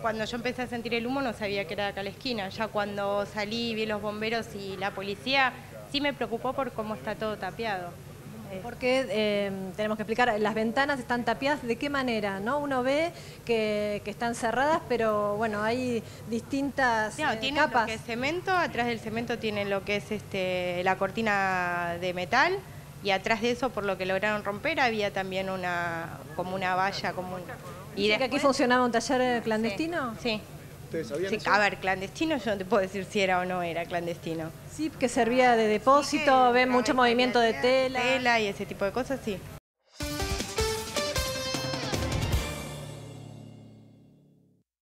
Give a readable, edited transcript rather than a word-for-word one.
Cuando yo empecé a sentir el humo no sabía que era acá a la esquina. Ya cuando salí, vi los bomberos y la policía, sí me preocupó por cómo está todo tapiado. Porque tenemos que explicar, las ventanas están tapiadas, ¿de qué manera? ¿No? Uno ve que están cerradas, pero bueno, hay distintas No, tiene capas. lo que es cemento, atrás del cemento tiene lo que es la cortina de metal, y atrás de eso, por lo que lograron romper, había también como una valla común. ¿Y que aquí funcionaba un taller clandestino? Sí. ¿Ustedes sabían Sí, eso? a ver, clandestino yo no te puedo decir si era o no era clandestino. Sí, que servía de depósito, Sí, ven mucho movimiento de tela. Tela y ese tipo de cosas, sí.